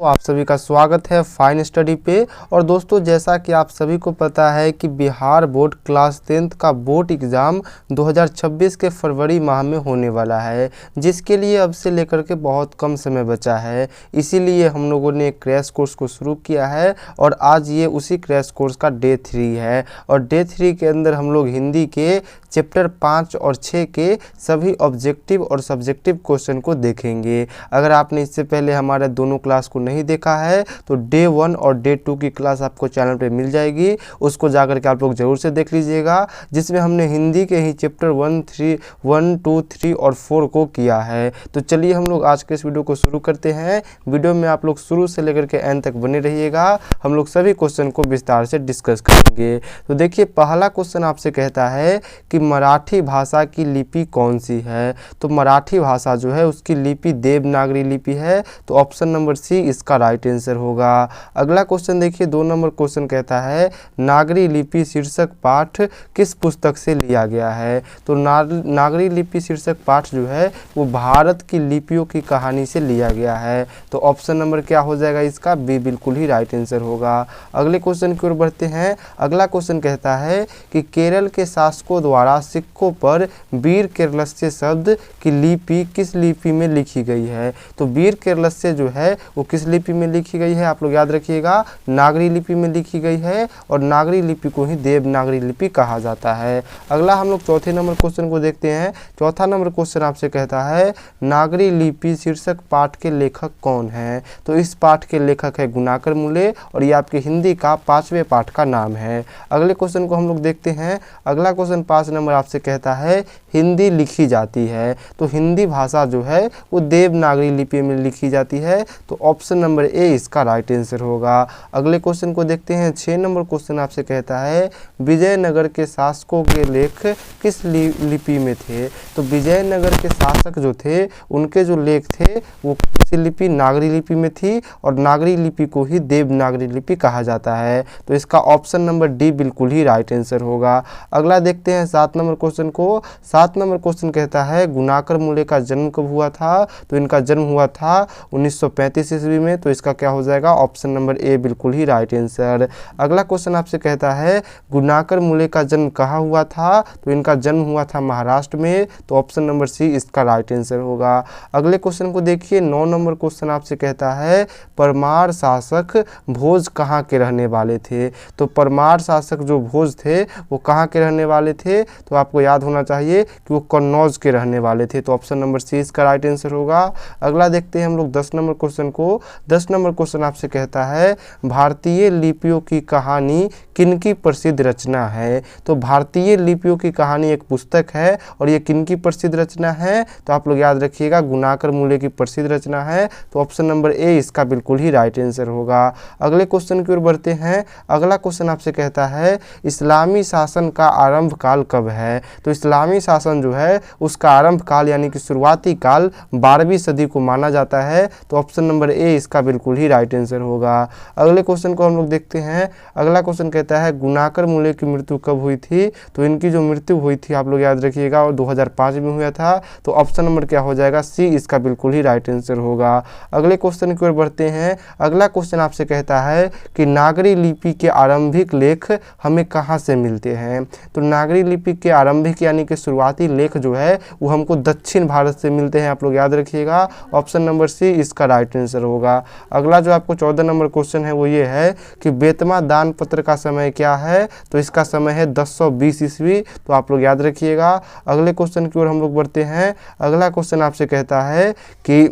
आप सभी का स्वागत है फाइन स्टडी पे। और दोस्तों, जैसा कि आप सभी को पता है कि बिहार बोर्ड क्लास 10th का बोर्ड एग्ज़ाम 2026 के फरवरी माह में होने वाला है, जिसके लिए अब से लेकर के बहुत कम समय बचा है। इसीलिए हम लोगों ने एक क्रैश कोर्स को शुरू किया है और आज ये उसी क्रैश कोर्स का डे 3 है। और डे 3 के अंदर हम लोग हिंदी के चैप्टर 5 और 6 के सभी ऑब्जेक्टिव और सब्जेक्टिव क्वेश्चन को देखेंगे। अगर आपने इससे पहले हमारे दोनों क्लास को नहीं देखा है तो डे 1 और डे 2 की क्लास आपको चैनल पे मिल जाएगी, उसको जाकर के आप लोग ज़रूर से देख लीजिएगा, जिसमें हमने हिंदी के ही चैप्टर 1, 2, 3 और 4 को किया है। तो चलिए हम लोग आज के इस वीडियो को शुरू करते हैं। वीडियो में आप लोग शुरू से लेकर के एंड तक बने रहिएगा, हम लोग सभी क्वेश्चन को विस्तार से डिस्कस करेंगे। तो देखिए, पहला क्वेश्चन आपसे कहता है कि मराठी भाषा की लिपि कौन सी है। तो मराठी भाषा जो है उसकी लिपि देवनागरी लिपि है, तो ऑप्शन नंबर सी इसका राइट आंसर होगा। अगला क्वेश्चन देखिए, 2 नंबर क्वेश्चन कहता है नागरी लिपि शीर्षक पाठ किस पुस्तक से लिया गया है। तो नागरी लिपि शीर्षक पाठ जो है वो भारत की लिपियों की कहानी से लिया गया है, तो ऑप्शन नंबर क्या हो जाएगा इसका, बी बिल्कुल ही राइट आंसर होगा। अगले क्वेश्चन की ओर बढ़ते हैं। अगला क्वेश्चन कहता है कि केरल के शासकों द्वारा सिक्कों पर वीर केरलस्य शब्द की लिपि किस लिपि में लिखी गई है। तो वीर केरलस्य जो है वो किस लिपि में लिखी गई है, आप लोग याद रखिएगा, नागरी लिपि में लिखी गई है, और नागरी लिपि को ही देवनागरी लिपि कहा जाता है। अगला हम लोग चौथे नंबर क्वेश्चन को देखते हैं। चौथा नंबर क्वेश्चन आपसे कहता है नागरी लिपि शीर्षक पाठ के लेखक कौन है। तो इस पाठ के लेखक है गुणाकर मुले, और ये आपके हिंदी का 5वें पाठ का नाम है। अगले क्वेश्चन को हम लोग देखते हैं। अगला क्वेश्चन 5 नंबर आपसे कहता है हिंदी लिखी जाती है। तो हिंदी भाषा जो है वो देवनागरी लिपि में लिखी जाती है, तो ऑप्शन नंबर ए इसका राइट आंसर होगा। अगले क्वेश्चन को देखते हैं। 6 नंबर क्वेश्चन आपसे कहता है विजयनगर के शासकों के लेख किस लिपि में थे। तो विजयनगर के शासक जो थे उनके जो लेख थे वो किस लिपि, नागरी लिपि में थी, और नागरी लिपि को ही देवनागरी लिपि कहा जाता है, तो इसका ऑप्शन नंबर डी बिल्कुल ही राइट आंसर होगा। अगला देखते हैं 7 नंबर क्वेश्चन को। 7 नंबर क्वेश्चन कहता है गुणाकर मुले का जन्म कब हुआ था। तो इनका जन्म हुआ था 1935 ईस्वी में, तो इसका क्या हो जाएगा, ऑप्शन नंबर ए बिल्कुल ही राइट आंसर। अगला क्वेश्चन आपसे कहता है गुणाकर मुले का जन्म कहाँ हुआ था। तो इनका जन्म हुआ था महाराष्ट्र में, तो ऑप्शन नंबर सी इसका राइट आंसर होगा। अगले क्वेश्चन को देखिए। 9 नंबर क्वेश्चन आपसे कहता है परमार शासक भोज कहाँ के रहने वाले थे। तो परमार शासक जो भोज थे वो कहाँ के रहने वाले थे, तो आपको याद होना चाहिए कि वो कन्नौज के रहने वाले थे, तो ऑप्शन नंबर सी इसका राइट आंसर होगा। अगला देखते हैं हम लोग 10 नंबर क्वेश्चन को। 10 नंबर क्वेश्चन आपसे कहता है भारतीय लिपियों की कहानी किनकी प्रसिद्ध रचना है। तो भारतीय लिपियों की कहानी एक पुस्तक है, और ये किनकी प्रसिद्ध रचना है, तो आप लोग याद रखिएगा गुणाकर मुले की प्रसिद्ध रचना है, तो ऑप्शन नंबर ए इसका बिल्कुल ही राइट आंसर होगा। अगले क्वेश्चन की ओर बढ़ते हैं। अगला क्वेश्चन आपसे कहता है इस्लामी शासन का आरंभ काल कब है। तो इस्लामी शासन जो है उसका आरंभ काल यानी कि शुरुआती काल 12वीं सदी को माना जाता है, तो ऑप्शन नंबर ए इसका बिल्कुल ही राइट आंसर होगा। अगले क्वेश्चन को हम लोग देखते हैं। अगला क्वेश्चन कहता है गुणाकर मुले की मृत्यु कब हुई थी। तो इनकी जो मृत्यु हुई थी आप लोग याद रखिएगा और 2005 में हुआ था, तो ऑप्शन नंबर क्या हो जाएगा, सी इसका बिल्कुल ही राइट आंसर होगा। अगले क्वेश्चन की ओर बढ़ते हैं। अगला क्वेश्चन आपसे कहता है कि नागरी लिपि के आरंभिक लेख हमें कहाँ से मिलते हैं। तो नागरी लिपि के आरंभिक यानी कि शुरुआती लेख जो है वो हमको दक्षिण भारत से मिलते हैं, आप लोग याद रखिएगा, ऑप्शन नंबर सी इसका राइट आंसर होगा। अगला जो आपको 14 नंबर क्वेश्चन है वो ये है कि बेतमा दान पत्र का समय क्या है। तो इसका समय है 1020 ईस्वी, तो आप लोग याद रखिएगा। अगले क्वेश्चन की ओर हम लोग बढ़ते हैं। अगला क्वेश्चन आपसे कहता है कि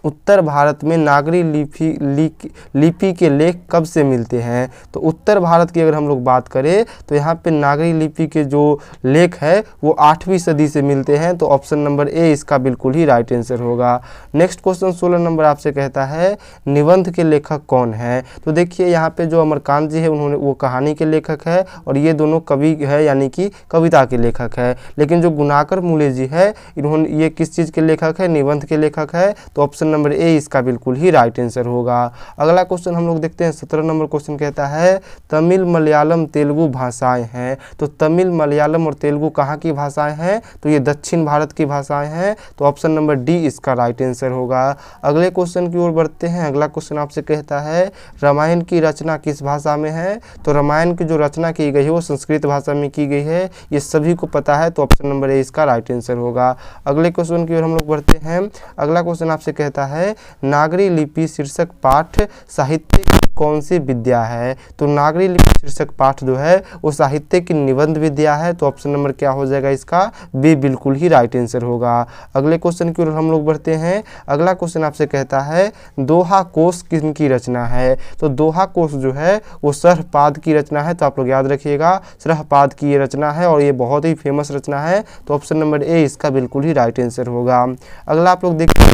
उत्तर भारत में नागरी लिपि के लेख कब से मिलते हैं। तो उत्तर भारत की अगर हम लोग बात करें तो यहाँ पे नागरी लिपि के जो लेख है वो 8वीं सदी से मिलते हैं, तो ऑप्शन नंबर ए इसका बिल्कुल ही राइट आंसर होगा। नेक्स्ट क्वेश्चन 16 नंबर आपसे कहता है निबंध के लेखक कौन है। तो देखिए यहाँ पे जो अमरकांत जी है उन्होंने वो कहानी के लेखक है, और ये दोनों कवि है यानी कि कविता के लेखक है। लेकिन जो गुणाकर मुले जी है इन्होंने ये किस चीज़ के लेखक है, निबंध के लेखक है, तो ऑप्शन नंबर ए इसका बिल्कुल ही राइट आंसर होगा। अगला क्वेश्चन हम लोग देखते हैं 17 नंबर क्वेश्चन कहता है तमिल मलयालम तेलुगु भाषाएं हैं। तो तमिल मलयालम और तेलुगु कहाँ की भाषाएं हैं? तो ये दक्षिण भारत की भाषाएं हैं। तो ऑप्शन नंबर डी इसका राइट आंसर होगा। अगले क्वेश्चन की ओर बढ़ते हैं। अगला क्वेश्चन आपसे कहता है रामायण की रचना किस भाषा में है? तो रामायण की जो रचना की गई है वो संस्कृत भाषा में की गई है, ये सभी को पता है। तो ऑप्शन नंबर ए इसका राइट आंसर होगा। अगले क्वेश्चन की ओर हम लोग बढ़ते हैं। अगला क्वेश्चन आपसे कहता है नागरी लिपि शीर्षक पाठ साहित्य की कौन सी विद्या है? तो नागरी लिपि शीर्षक पाठ जो है वो साहित्य की निबंध विद्या है। तो ऑप्शन नंबर क्या हो जाएगा इसका? बी बिल्कुल ही राइट आंसर होगा। अगले क्वेश्चन की ओर हम लोग बढ़ते हैं। अगला क्वेश्चन आपसे कहता है दोहा कोश किनकी रचना है? तो दोहा कोश जो है वो सरहपाद की रचना है। तो आप लोग याद रखिएगा सरहपाद की ये रचना है और ये बहुत ही फेमस रचना है। तो ऑप्शन नंबर ए इसका बिल्कुल ही राइट आंसर होगा। अगला आप लोग देखते हैं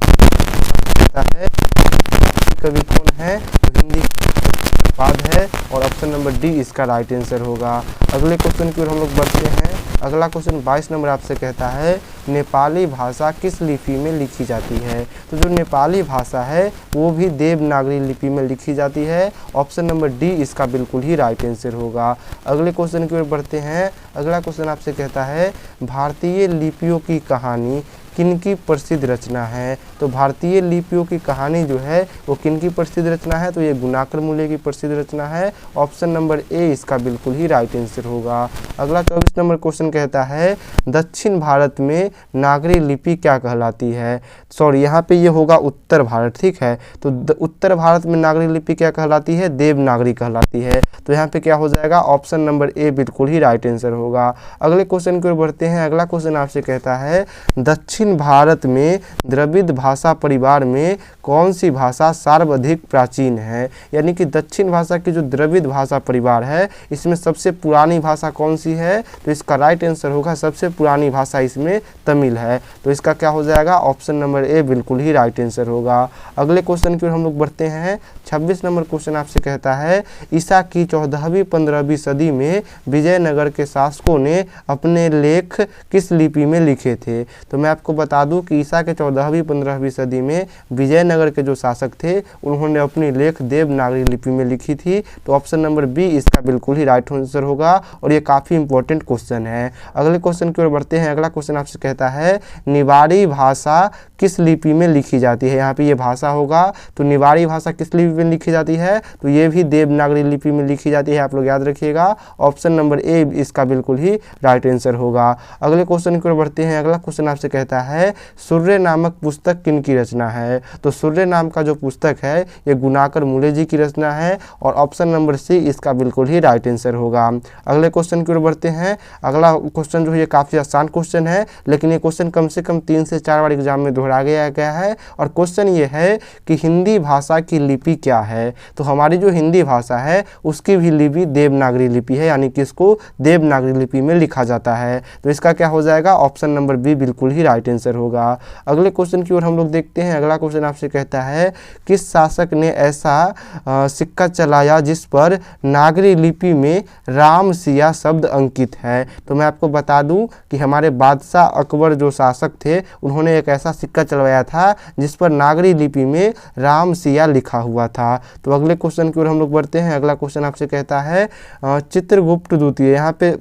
कवि कौन है? तो हिंदी सरहपाद है और ऑप्शन नंबर डी इसका राइट आंसर होगा। अगले क्वेश्चन की ओर हम लोग बढ़ते हैं। अगला क्वेश्चन 22 नंबर आपसे कहता है नेपाली भाषा किस लिपि में लिखी जाती है? तो जो नेपाली भाषा है वो भी देवनागरी लिपि में लिखी जाती है। ऑप्शन नंबर डी इसका बिल्कुल ही राइट आंसर होगा। अगले क्वेश्चन की ओर बढ़ते हैं। अगला क्वेश्चन आपसे कहता है भारतीय लिपियों की कहानी किनकी प्रसिद्ध रचना है? तो भारतीय लिपियों की कहानी जो है वो किनकी प्रसिद्ध रचना है? तो ये गुणाकर मूल्य की प्रसिद्ध रचना है। ऑप्शन नंबर ए इसका बिल्कुल ही राइट आंसर होगा। अगला 24 नंबर क्वेश्चन कहता है दक्षिण भारत में नागरी लिपि क्या कहलाती है? सॉरी, यहाँ पे ये होगा उत्तर भारत, ठीक है। तो उत्तर भारत में नागरी लिपि क्या कहलाती है? देवनागरी कहलाती है। तो यहाँ पे क्या हो जाएगा? ऑप्शन नंबर ए बिल्कुल ही राइट आंसर होगा। अगले क्वेश्चन की ओर बढ़ते हैं। अगला क्वेश्चन आपसे कहता है दक्षिण भारत में द्रविड़ भाषा परिवार में कौन सी भाषा सर्वाधिक प्राचीन है? यानी कि दक्षिण भाषा की जो द्रविड़ भाषा परिवार है इसमें सबसे पुरानी भाषा कौन सी है? तो इसका राइट आंसर होगा सबसे पुरानी भाषा इसमें तमिल है। तो इसका क्या हो जाएगा? ऑप्शन नंबर ए बिल्कुल ही राइट आंसर होगा। अगले क्वेश्चन की ओर हम लोग बढ़ते हैं। 26 नंबर क्वेश्चन आपसे कहता है ईसा की 14वीं 15वीं सदी में विजयनगर के शासकों ने अपने लेख किस लिपि में लिखे थे? तो मैं आपको बता दूं कि ईसा के 14वीं 15वीं सदी में विजयनगर के जो शासक थे उन्होंने अपनी लेख देवनागरी लिपि में लिखी थी। तो ऑप्शन नंबर बी इसका बिल्कुल ही राइट आंसर होगा और ये काफ़ी इंपॉर्टेंट क्वेश्चन है। अगले क्वेश्चन की ओर बढ़ते हैं। अगला क्वेश्चन आपसे कहता है निवाड़ी भाषा किस लिपि में लिखी जाती है? यहाँ पे ये भाषा होगा। तो निवाड़ी भाषा किस लिपि में लिखी जाती है? तो ये भी देवनागरी लिपि में लिखी जाती है। आप लोग याद रखिएगा ऑप्शन नंबर ए इसका बिल्कुल ही राइट आंसर होगा। अगले क्वेश्चन की ओर बढ़ते हैं। अगला क्वेश्चन आपसे कहता है सूर्य नामक पुस्तक किनकी रचना है? तो सूर्य नाम का जो पुस्तक है ये गुणाकर मूल्य जी की रचना है और ऑप्शन नंबर सी इसका बिल्कुल ही राइट आंसर होगा। अगले क्वेश्चन की ओर बढ़ते हैं। अगला क्वेश्चन जो है ये काफ़ी आसान क्वेश्चन है, लेकिन ये क्वेश्चन कम से कम 3 से 4 बार एग्जाम में दोहरा गया है। और क्वेश्चन ये है कि हिंदी भाषा की लिपि क्या है? तो हमारी जो हिंदी भाषा है उसकी भी लिपि देवनागरी लिपि है, यानी कि इसको देवनागरी लिपि में लिखा जाता है। तो इसका क्या हो जाएगा? ऑप्शन नंबर बी बिल्कुल ही राइट आंसर होगा। अगले क्वेश्चन की ओर हम लोग देखते हैं। अगला क्वेश्चन आपसे कहता है किस शासक ने ऐसा सिक्का चलाया जिस पर नागरी लिपि में राम सिया शब्द अंकित है? तो मैं आपको बता दूं कि हमारे बादशाह अकबर जो शासक थे उन्होंने एक ऐसा सिक्का चलवाया था जिस पर नागरी लिपि में राम सिया लिखा हुआ था। तो अगले क्वेश्चन की ओर हम लोग बढ़ते हैं। अगला क्वेश्चन आपसे कहता है चित्रगुप्त द्वितीय, यहाँ पे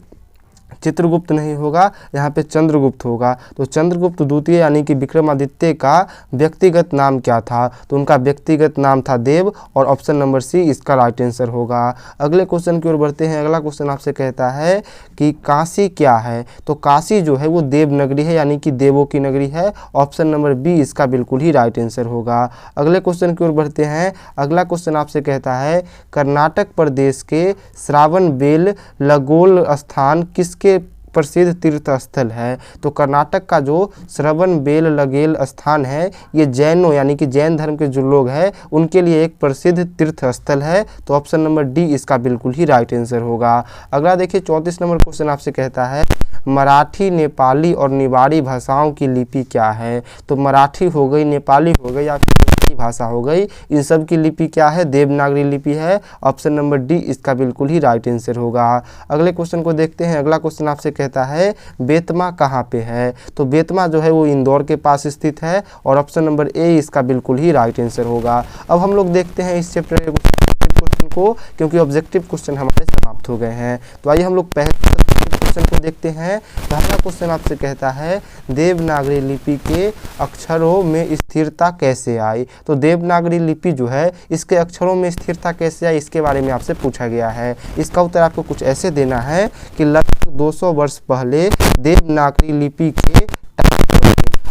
चित्रगुप्त नहीं होगा, यहाँ पे चंद्रगुप्त होगा। तो चंद्रगुप्त द्वितीय यानी कि विक्रमादित्य का व्यक्तिगत नाम क्या था? तो उनका व्यक्तिगत नाम था देव और ऑप्शन नंबर सी इसका राइट आंसर होगा। अगले क्वेश्चन की ओर बढ़ते हैं। अगला क्वेश्चन आपसे कहता है कि काशी क्या है? तो काशी जो है वो देवनगरी है, यानी कि देवों की नगरी है। ऑप्शन नंबर बी इसका बिल्कुल ही राइट आंसर होगा। अगले क्वेश्चन की ओर बढ़ते हैं। अगला क्वेश्चन आपसे कहता है कर्नाटक प्रदेश के श्रावण बेल लगोल स्थान किसके प्रसिद्ध तीर्थ स्थल है? तो कर्नाटक का जो श्रवण बेल लगेल स्थान है ये जैनों यानी कि जैन धर्म के जो लोग हैं उनके लिए एक प्रसिद्ध तीर्थ स्थल है। तो ऑप्शन नंबर डी इसका बिल्कुल ही राइट आंसर होगा। अगला देखिए 34 नंबर क्वेश्चन आपसे कहता है मराठी, नेपाली और निवाड़ी भाषाओं की लिपि क्या है? तो मराठी हो गई, नेपाली हो गई या फिर थाई भाषा हो गई, इन सब की लिपि क्या है, देवनागरी लिपि है। ऑप्शन नंबर डी इसका बिल्कुल ही राइट आंसर होगा। अगले क्वेश्चन को देखते हैं। अगला क्वेश्चन आपसे कहता है बेतमा कहाँ पे है, तो बेतमा जो है वो इंदौर के पास स्थित है और ऑप्शन नंबर ए इसका बिल्कुल ही राइट आंसर होगा। अब हम लोग देखते हैं इस चैप्टर के क्वेश्चन को, क्योंकि ऑब्जेक्टिव क्वेश्चन हमारे समाप्त हो गए हैं। तो आइए हम लोग पहले क्वेश्चन को देखते हैं। पहला क्वेश्चन आपसे कहता है देवनागरी लिपि के अक्षरों में स्थिरता कैसे आई। तो देवनागरी लिपि जो है इसके अक्षरों में स्थिरता कैसे आई, इसके बारे में आपसे पूछा गया है। इसका उत्तर आपको कुछ ऐसे देना है कि लगभग 200 वर्ष पहले देवनागरी लिपि के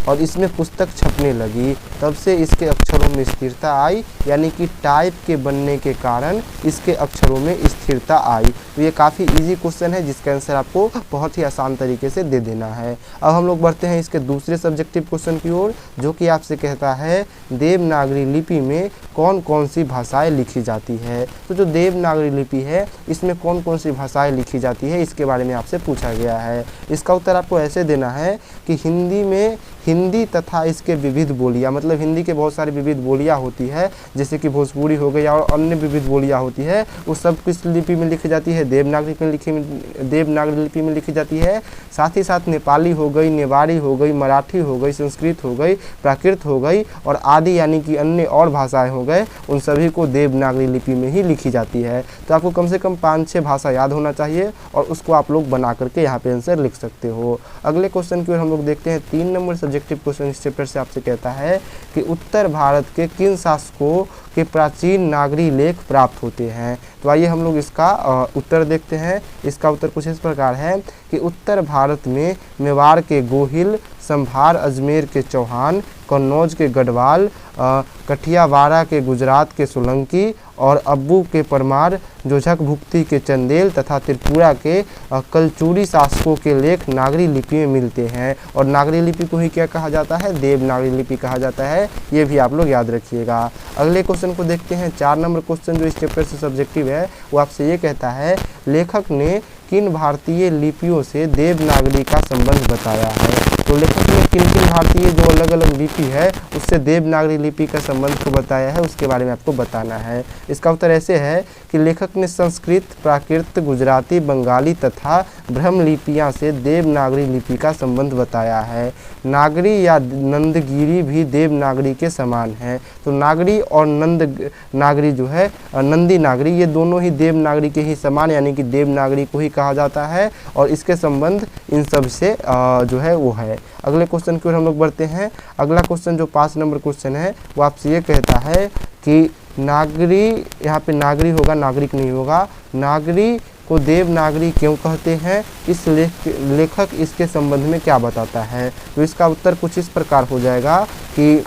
और इसमें पुस्तक छपने लगी, तब से इसके अक्षरों में स्थिरता आई, यानी कि टाइप के बनने के कारण इसके अक्षरों में स्थिरता आई। तो ये काफ़ी इजी क्वेश्चन है जिसका आंसर आपको बहुत ही आसान तरीके से दे देना है। अब हम लोग बढ़ते हैं इसके दूसरे सब्जेक्टिव क्वेश्चन की ओर, जो कि आपसे कहता है देवनागरी लिपि में कौन कौन सी भाषाएँ लिखी जाती है। तो जो देवनागरी लिपि है इसमें कौन कौन सी भाषाएँ लिखी जाती है, इसके बारे में आपसे पूछा गया है। इसका उत्तर आपको ऐसे देना है कि हिंदी में हिंदी तथा इसके विविध बोलियाँ, मतलब हिंदी के बहुत सारी विविध बोलियाँ होती है, जैसे कि भोजपुरी हो गई और अन्य विविध बोलियाँ होती है, वो सब किस लिपि में लिखी जाती है, देवनागरी लिपि में लिखी जाती है। साथ ही साथ नेपाली हो गई, नेवारी हो गई, मराठी हो गई, संस्कृत हो गई, प्राकृत हो गई और आदि यानी कि अन्य और भाषाएँ हो गए, उन सभी को देवनागरी लिपि में ही लिखी जाती है। तो आपको कम से कम 5-6 भाषा याद होना चाहिए और उसको आप लोग बना करके यहाँ पे आंसर लिख सकते हो। अगले क्वेश्चन की ओर हम लोग देखते हैं। 3 नंबर सब्जेक्टिव क्वेश्चन इस चैप्टर से आपसे कहता है कि उत्तर भारत के किन शासकों के प्राचीन नागरी लेख प्राप्त होते हैं। तो आइए हम लोग इसका उत्तर देखते हैं। इसका उत्तर कुछ इस प्रकार है कि उत्तर भारत में मेवाड़ के गोहिल, संभार अजमेर के चौहान, कन्नौज के गढ़वाल, कठियावाड़ा के गुजरात के सोलंकी और अब्बू के परमार, जोझक भुक्ती के चंदेल तथा त्रिपुरा के कलचूरी शासकों के लेख नागरी लिपि में मिलते हैं। और नागरी लिपि को ही क्या कहा जाता है, देवनागरी लिपि कहा जाता है। ये भी आप लोग याद रखिएगा। अगले क्वेश्चन को देखते हैं। 4 नंबर क्वेश्चन जो इस चैप्टर से सब्जेक्टिव है वो आपसे ये कहता है लेखक ने किन भारतीय लिपियों से देवनागरी का संबंध बताया है। तो लेखक ने किन किन भारतीय जो अलग अलग लिपि है उससे देवनागरी लिपि का संबंध को बताया है, उसके बारे में आपको बताना है। इसका उत्तर ऐसे है कि लेखक ने संस्कृत, प्राकृत, गुजराती, बंगाली तथा ब्रह्म लिपियाँ से देवनागरी लिपि का संबंध बताया है। नागरी या नंदगिरी भी देवनागरी के समान है। तो नागरी और नंद नागरी जो है, नंदी नागरी, ये दोनों ही देवनागरी के ही समान यानी कि देवनागरी को ही कहा जाता है और इसके संबंध इन सब से जो है वो है। अगले क्वेश्चन की ओर हम लोग बढ़ते हैं। अगला क्वेश्चन जो 5 नंबर क्वेश्चन है वो आपसे ये कहता है कि नागरी, यहाँ पे नागरी होगा, नागरिक नहीं होगा, नागरी को देवनागरी क्यों कहते हैं, इस लेखक इसके संबंध में क्या बताता है। तो इसका उत्तर कुछ इस प्रकार हो जाएगा कि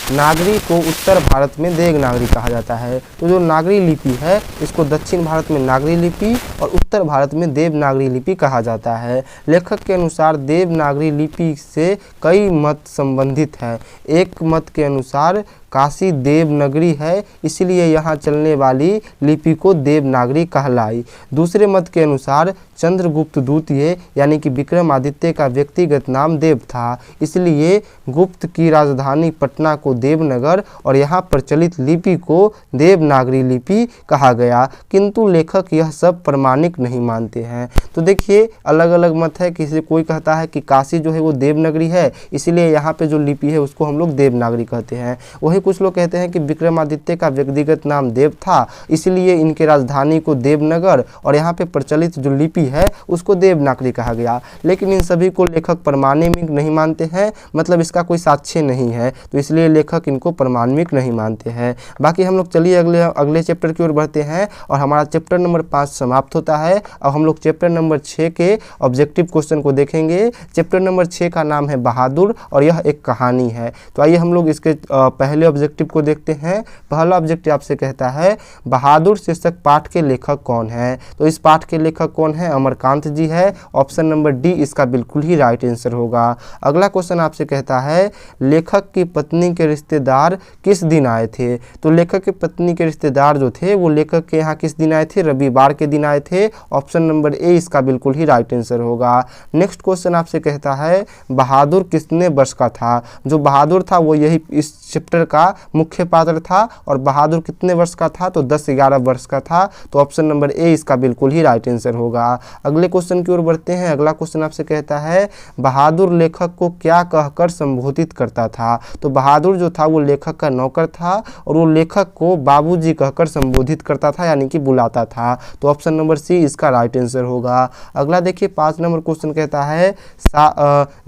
नागरी को उत्तर भारत में देवनागरी कहा जाता है। तो जो नागरी लिपि है इसको दक्षिण भारत में नागरी लिपि और उत्तर भारत में देवनागरी लिपि कहा जाता है। लेखक के अनुसार देवनागरी लिपि से कई मत संबंधित हैं। एक मत के अनुसार काशी देवनगरी है, इसलिए यहाँ चलने वाली लिपि को देवनागरी कहलाई। दूसरे मत के अनुसार चंद्रगुप्त द्वितीय यानी कि विक्रमादित्य का व्यक्तिगत नाम देव था, इसलिए गुप्त की राजधानी पटना को देवनगर और यहाँ प्रचलित लिपि को देवनागरी लिपि कहा गया। किंतु लेखक यह सब प्रमाणिक नहीं मानते हैं। तो देखिए अलग अलग मत है। किसी कोई कहता है कि काशी जो है वो देवनगरी है, इसलिए यहाँ पे जो लिपि है उसको हम लोग देवनागरी कहते हैं। वही कुछ लोग कहते हैं कि विक्रमादित्य का व्यक्तिगत नाम देव था, इसलिए इनके राजधानी को देवनगर और यहाँ पे प्रचलित जो लिपि है उसको देवनागरी कहा गया। लेकिन इन सभी को लेखक प्रमाणिक नहीं मानते हैं, मतलब इसका कोई साक्ष्य नहीं है, तो इसलिए लेखक इनको प्रमाणिक नहीं मानते हैं। बाकी हम लोग चलिए अगले चैप्टर की ओर बढ़ते हैं और हमारा चैप्टर नंबर 5 समाप्त होता है। अब हम लोग चैप्टर नंबर 6 के ऑब्जेक्टिव क्वेश्चन को देखेंगे। चैप्टर नंबर 6 का नाम है बहादुर और यह एक कहानी है। तो आइए हम लोग इसके पहले ऑब्जेक्टिव को देखते हैं। पहला ऑब्जेक्टिव आपसे कहता है बहादुर शीर्षक पाठ के लेखक कौन है। तो इस पाठ के लेखक कौन है, अमरकांत जी है। ऑप्शन नंबर डी इसका बिल्कुल ही राइट आंसर होगा। अगला क्वेश्चन आपसे कहता है लेखक की पत्नी के रिश्तेदार किस दिन आए थे। तो लेखक की पत्नी के रिश्तेदार जो थे वो लेखक के यहाँ किस दिन आए थे, रविवार के दिन आए थे। ऑप्शन नंबर ए इसका बिल्कुल ही राइट आंसर होगा। नेक्स्ट क्वेश्चन आपसे कहता है बहादुर कितने वर्ष का था। जो बहादुर था वो यही इस चैप्टर का मुख्य पात्र था और बहादुर कितने वर्ष का था, तो 10-11 वर्ष का था। तो ऑप्शन नंबर ए इसका बिल्कुल ही राइट आंसर होगा। अगले क्वेश्चन की ओर बढ़ते हैं। अगला क्वेश्चन आपसे कहता है बहादुर लेखक को क्या कहकर संबोधित करता था। तो बहादुर जो था वो लेखक का नौकर था और वो लेखक को बाबूजी कहकर संबोधित करता था, यानी कि बुलाता था। तो ऑप्शन नंबर सी इसका राइट आंसर होगा। अगला देखिए 5 नंबर क्वेश्चन कहता है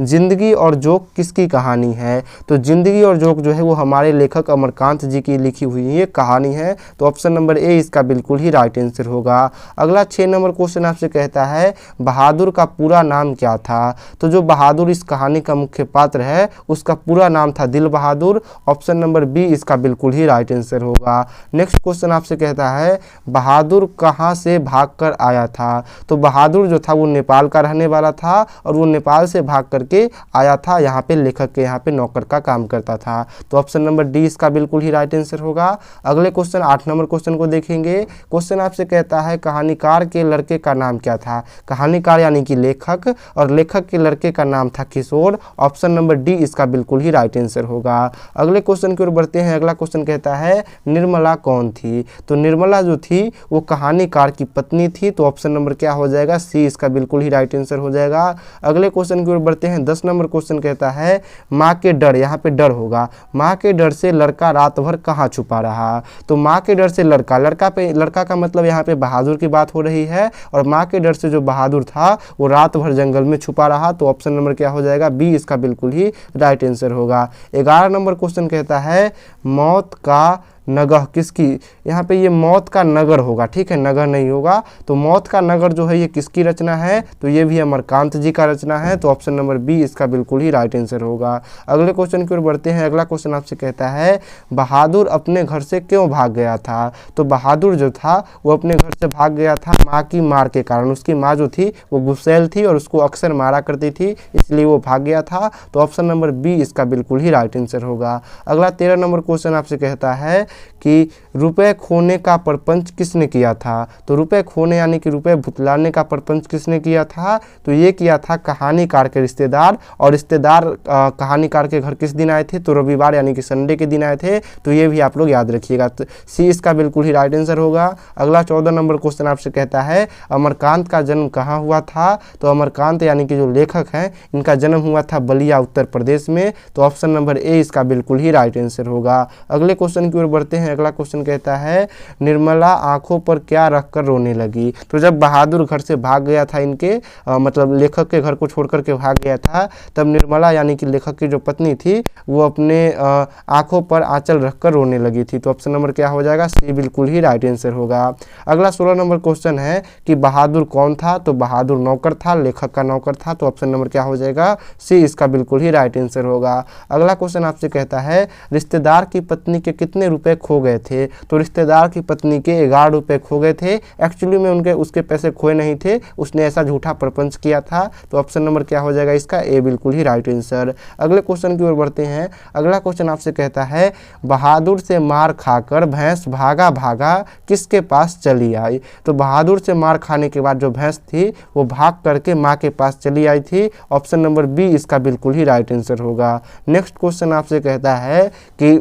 जिंदगी और जोक किसकी कहानी है। तो जिंदगी और जोक जो है वो हमारे लेखक अमरकांत जी की लिखी हुई ये कहानी है। तो ऑप्शन नंबर ए इसका बिल्कुल ही राइट आंसर होगा। अगला 6 नंबर क्वेश्चन आपसे कहता है बहादुर का पूरा नाम क्या था। तो जो बहादुर इस कहानी का मुख्य पात्र है उसका पूरा नाम था दिल बहादुर। ऑप्शन नंबर बी इसका बिल्कुल ही राइट आंसर होगा। नेक्स्ट क्वेश्चन आपसे कहता है बहादुर कहाँ से भागकर आया था। तो बहादुर जो था वो नेपाल का रहने वाला था और वो नेपाल से भाग करके आया था, यहाँ पे लेखक के यहाँ पे नौकर का काम करता था। तो ऑप्शन नंबर डी इसका बिल्कुल ही राइट आंसर होगा। अगले क्वेश्चन 8 नंबर क्वेश्चन को देखेंगे। क्वेश्चन आपसे कहता है कहानीकार के लड़के का नाम क्या था। कहानीकार यानी कि लेखक, और लेखक के लड़के का नाम था किशोर। ऑप्शन नंबर डी इसका बिल्कुल ही राइट आंसर होगा। अगले क्वेश्चन की ओर बढ़ते हैं। अगला क्वेश्चन कहता है निर्मला कौन थी। तो निर्मला जो थी वो कहानीकार की पत्नी थी। तो ऑप्शन नंबर क्या हो जाएगा, सी इसका बिल्कुल ही राइट आंसर हो जाएगा। अगले क्वेश्चन की ओर बढ़ते हैं। 10 नंबर क्वेश्चन कहता है माँ के डर, यहाँ पे डर होगा, माँ के डर से लड़का रात भर कहाँ छुपा रहा। तो माँ के डर से लड़का का मतलब यहाँ पे बहादुर की बात हो रही है और माँ के डर से जो बहादुर था वो रात भर जंगल में छुपा रहा। तो ऑप्शन नंबर क्या हो जाएगा, बी इसका बिल्कुल ही राइट आंसर होगा। 11 नंबर क्वेश्चन कहता है मौत का नगह किसकी। यहाँ पे ये मौत का नगर होगा, ठीक है, नगर नहीं होगा। तो मौत का नगर जो है ये किसकी रचना है, तो ये भी अमरकांत जी का रचना है। तो ऑप्शन नंबर बी इसका बिल्कुल ही राइट आंसर होगा। अगले क्वेश्चन की ओर बढ़ते हैं। अगला क्वेश्चन आपसे कहता है बहादुर अपने घर से क्यों भाग गया था। तो बहादुर जो था वो अपने घर से भाग गया था माँ की मार के कारण। उसकी माँ जो थी वो गुस्सैल थी और उसको अक्सर मारा करती थी, इसलिए वो भाग गया था। तो ऑप्शन नंबर बी इसका बिल्कुल ही राइट आंसर होगा। अगला 13 नंबर क्वेश्चन आपसे कहता है कि रुपए खोने का प्रपंच किसने किया था। तो रुपए खोने यानी कि रुपए भुतलाने का प्रपंच किसने किया था, तो ये किया था कहानीकार के रिश्तेदार। और रिश्तेदार कहानीकार के घर किस दिन आए थे, तो रविवार यानी कि संडे के दिन आए थे। तो ये भी आप लोग याद रखिएगा। तो सी इसका बिल्कुल ही राइट आंसर होगा। अगला 14 नंबर क्वेश्चन आपसे कहता है अमरकांत का जन्म कहाँ हुआ था। तो अमरकांत यानी कि जो लेखक हैं इनका जन्म हुआ था बलिया उत्तर प्रदेश में। तो ऑप्शन नंबर ए इसका बिल्कुल ही राइट आंसर होगा। अगले क्वेश्चन की ओर बढ़ते हैं। अगला क्वेश्चन कहता है निर्मला आंखों पर क्या रखकर रोने लगी। तो जब बहादुर घर से भाग गया था इनके मतलब लेखक के घर को छोड़ करके भाग गया था, तब निर्मला यानी कि लेखक की जो पत्नी थी वो अपने आंखों पर आंचल रखकर रोने लगी थी। तो ऑप्शन नंबर क्या हो जाएगा, सी बिल्कुल ही राइट आंसर होगा। अगला 16 नंबर क्वेश्चन है कि बहादुर कौन था। तो बहादुर नौकर था, लेखक का नौकर था। तो ऑप्शन नंबर क्या हो जाएगा, सी इसका बिल्कुल ही राइट आंसर होगा। अगला क्वेश्चन आपसे कहता है रिश्तेदार की पत्नी के कितने रुपए खो गए थे। तो रिश्तेदार की पत्नी के 11 रुपए खो गए थे। एक्चुअली में उसके पैसे खोए नहीं थे, उसने ऐसा झूठा प्रपंच किया था। तो ऑप्शन नंबर क्या हो जाएगा इसका, ए बिल्कुल ही राइट आंसर। अगले क्वेश्चन की ओर बढ़ते हैं। अगला क्वेश्चन आपसे कहता है बहादुर से मार खाकर भैंस भागा भागा किसके पास चली आई। तो बहादुर से मार खाने के बाद जो भैंस थी वो भाग करके माँ के पास चली आई थी। ऑप्शन नंबर बी इसका बिल्कुल ही राइट आंसर होगा। नेक्स्ट क्वेश्चन आपसे कहता है कि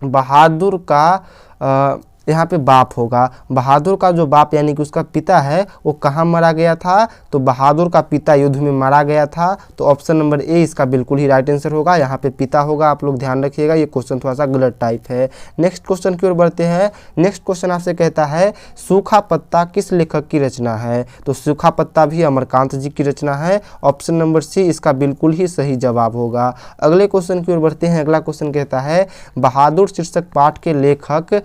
बहादुर का यहाँ पे बाप होगा। बहादुर का जो बाप यानी कि उसका पिता है वो कहाँ मारा गया था। तो बहादुर का पिता युद्ध में मारा गया था। तो ऑप्शन नंबर ए इसका बिल्कुल ही राइट आंसर होगा। यहाँ पे पिता होगा, आप लोग ध्यान रखिएगा, ये क्वेश्चन थोड़ा सा गलत टाइप है। नेक्स्ट क्वेश्चन की ओर बढ़ते हैं। नेक्स्ट क्वेश्चन आपसे कहता है सूखा पत्ता किस लेखक की रचना है। तो सूखा पत्ता भी अमरकांत जी की रचना है। ऑप्शन नंबर सी इसका बिल्कुल ही सही जवाब होगा। अगले क्वेश्चन की ओर बढ़ते हैं। अगला क्वेश्चन कहता है बहादुर शीर्षक पाठ के लेखक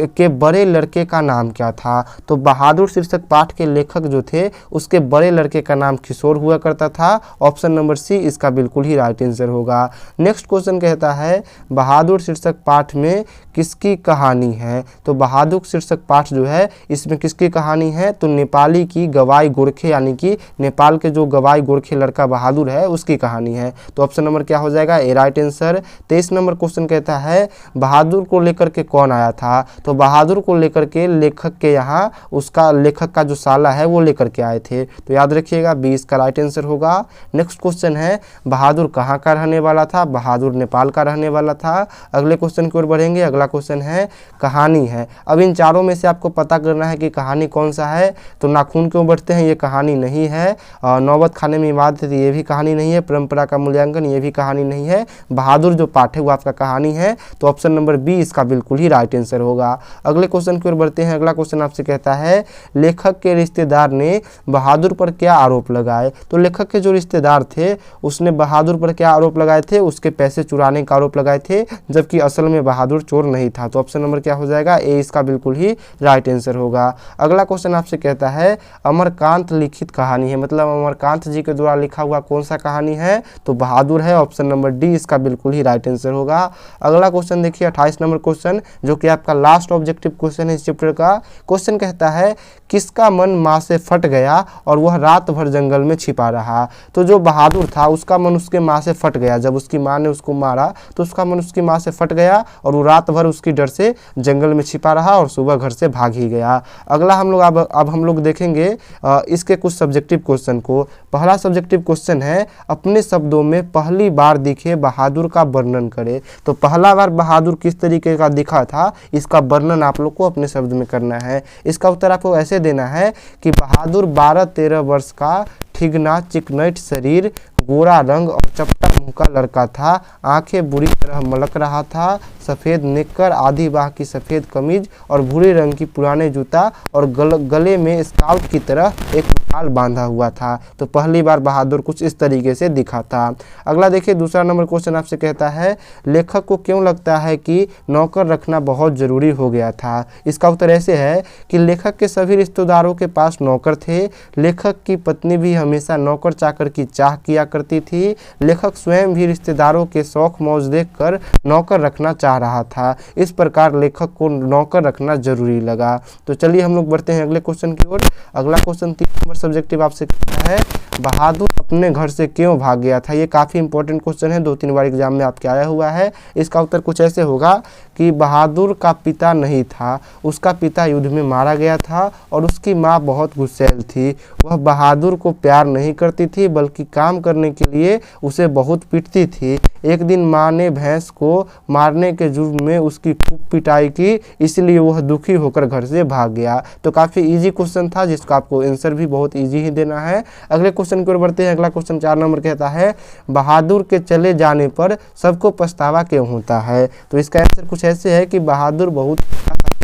के बड़े लड़के का नाम क्या था। तो बहादुर शीर्षक पाठ के लेखक जो थे उसके बड़े लड़के का नाम किशोर हुआ करता था। ऑप्शन नंबर सी इसका बिल्कुल ही राइट आंसर होगा। नेक्स्ट क्वेश्चन कहता है बहादुर शीर्षक पाठ में किसकी कहानी है। तो बहादुर शीर्षक पाठ जो है इसमें किसकी कहानी है, तो नेपाली की गवाई गोरखे यानी कि नेपाल के जो गवाई गोरखे लड़का बहादुर है उसकी कहानी है। तो ऑप्शन नंबर क्या हो जाएगा, ए राइट आंसर। 23 नंबर क्वेश्चन कहता है बहादुर को लेकर के कौन आया था। तो बहादुर को लेकर के लेखक के यहाँ उसका लेखक का जो साला है वो लेकर के आए थे। तो याद रखिएगा 20 का राइट आंसर होगा। नेक्स्ट क्वेश्चन है बहादुर कहाँ का रहने वाला था? बहादुर नेपाल का रहने वाला था। अगले क्वेश्चन की ओर बढ़ेंगे। अगला क्वेश्चन है कहानी है। अब इन चारों में से आपको पता करना है कि कहानी कौन सा है। तो नाखून क्यों बढ़ते हैं, ये कहानी नहीं है। नौबत खाने में इबादत है, ये भी कहानी नहीं है। परंपरा का मूल्यांकन, ये भी कहानी नहीं है। बहादुर जो पाठ है वो आपका कहानी है। तो ऑप्शन नंबर बी इसका बिल्कुल ही राइट आंसर होगा। अगले क्वेश्चन की ओर बढ़ते हैं। अगला क्वेश्चन आपसे कहता है लेखक के रिश्तेदार ने बहादुर पर क्या आरोप लगाए? तो लेखक के जो रिश्तेदार थे उसने बहादुर पर क्या आरोप लगाए थे? उसके पैसे चुराने का आरोप लगाए थे, जबकि असल में बहादुर चोर नहीं था। तो ऑप्शन नंबर क्या हो जाएगा? ए इसका बिल्कुल ही राइट आंसर होगा। अगला क्वेश्चन आपसे कहता है अमरकांत लिखित कहानी है, मतलब अमरकांत जी के द्वारा लिखा हुआ कौन सा कहानी है? तो बहादुर है। ऑप्शन नंबर डी इसका बिल्कुल ही राइट आंसर होगा। अगला क्वेश्चन देखिए 28 नंबर क्वेश्चन, जो कि आपका लास्ट ऑब्जेक्टिव क्वेश्चन है इस चैप्टर का। क्वेश्चन कहता है किसका मन मां से फट गया और वह रात भर जंगल में छिपा रहा? तो जो बहादुर था उसका मन उसके माँ से फट गया। जब उसकी माँ ने उसको मारा तो उसका मन उसकी माँ से फट गया और वो रात भर उसकी डर से जंगल में छिपा रहा और सुबह घर से भाग ही गया। अगला हम लोग अब हम लोग देखेंगे इसके कुछ सब्जेक्टिव क्वेश्चन को। पहला सब्जेक्टिव क्वेश्चन है अपने शब्दों में पहली बार दिखे बहादुर का वर्णन करें। तो पहला बार बहादुर किस तरीके का दिखा था, इसका वर्णन आप लोग को अपने शब्द में करना है। इसका उत्तर आपको ऐसे देना है कि बहादुर 12-13 वर्ष का, ठिगना, चिकनाइट शरीर, गोरा रंग और चपटा मुंह का लड़का था। आंखें बुरी तरह मलक रहा था। सफ़ेद नेकर, आधी बाह की सफ़ेद कमीज और भूरे रंग की पुराने जूता और गले में स्काउट की तरह एक रुमाल बांधा हुआ था। तो पहली बार बहादुर कुछ इस तरीके से दिखा था। अगला देखिए दूसरा नंबर क्वेश्चन आपसे कहता है लेखक को क्यों लगता है कि नौकर रखना बहुत ज़रूरी हो गया था? इसका उत्तर ऐसे है कि लेखक के सभी रिश्तेदारों के पास नौकर थे। लेखक की पत्नी भी हमेशा नौकर चाकर की चाह किया करती थी। लेखक स्वयं भी रिश्तेदारों के शौक मौज देखकर नौकर रखना चाह रहा था। इस प्रकार लेखक को नौकर रखना जरूरी लगा। तो चलिए हम लोग बढ़ते हैं अगले क्वेश्चन की ओर। अगला क्वेश्चन 3 नंबर सब्जेक्टिव आपसे कहता है बहादुर अपने घर से क्यों भाग गया था? ये काफ़ी इंपॉर्टेंट क्वेश्चन है, 2-3 बार एग्जाम में आपके आया हुआ है। इसका उत्तर कुछ ऐसे होगा कि बहादुर का पिता नहीं था, उसका पिता युद्ध में मारा गया था और उसकी माँ बहुत गुस्सैल थी। वह बहादुर को प्यार नहीं करती थी बल्कि काम करने के लिए उसे बहुत पीटती थी। एक दिन माँ ने भैंस को मारने के जुर्म में उसकी खूब पिटाई की, इसलिए वह दुखी होकर घर से भाग गया। तो काफ़ी इजी क्वेश्चन था जिसका आपको आंसर भी बहुत इजी ही देना है। अगले क्वेश्चन की ओर बढ़ते हैं। अगला क्वेश्चन 4 नंबर कहता है बहादुर के चले जाने पर सबको पछतावा क्यों होता है? तो इसका आंसर कुछ ऐसे है कि बहादुर बहुत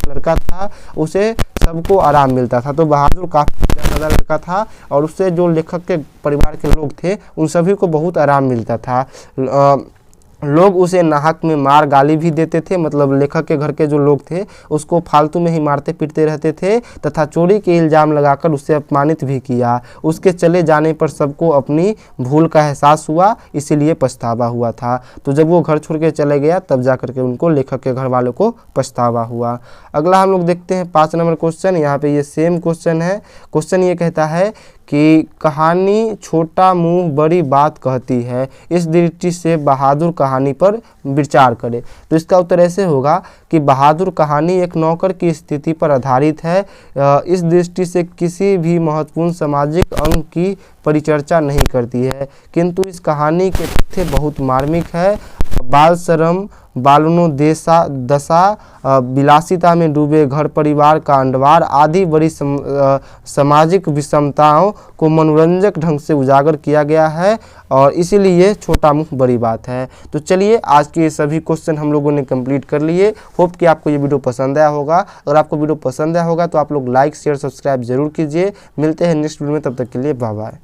लड़का था, उसे सबको आराम मिलता था। तो बहादुर काफ़ी ज़्यादा लड़का था और उससे जो लेखक के परिवार के लोग थे उन सभी को बहुत आराम मिलता था। लोग उसे नाहक में मार गाली भी देते थे, मतलब लेखक के घर के जो लोग थे उसको फालतू में ही मारते पीटते रहते थे तथा चोरी के इल्ज़ाम लगाकर उससे अपमानित भी किया। उसके चले जाने पर सबको अपनी भूल का एहसास हुआ, इसीलिए पछतावा हुआ था। तो जब वो घर छोड़ के चले गया तब जा करके उनको लेखक के घर वालों को पछतावा हुआ। अगला हम लोग देखते हैं 5 नंबर क्वेश्चन। यहाँ पे ये सेम क्वेश्चन है। क्वेश्चन ये कहता है कि कहानी छोटा मुंह बड़ी बात कहती है, इस दृष्टि से बहादुर कहानी पर विचार करें। तो इसका उत्तर ऐसे होगा कि बहादुर कहानी एक नौकर की स्थिति पर आधारित है। इस दृष्टि से किसी भी महत्वपूर्ण सामाजिक अंग की परिचर्चा नहीं करती है, किंतु इस कहानी के तथ्य बहुत मार्मिक है। बाल श्रम, बालनोदशा, विलासिता में डूबे घर परिवार का अंडवार आदि बड़ी सामाजिक विषमताओं को मनोरंजक ढंग से उजागर किया गया है और इसीलिए छोटा मुंह बड़ी बात है। तो चलिए आज के सभी क्वेश्चन हम लोगों ने कंप्लीट कर लिए। होप कि आपको ये वीडियो पसंद आया होगा। अगर आपको वीडियो पसंद आया होगा तो आप लोग लाइक शेयर सब्सक्राइब जरूर कीजिए। मिलते हैं नेक्स्ट वीडियो में, तब तक के लिए बाय बाय।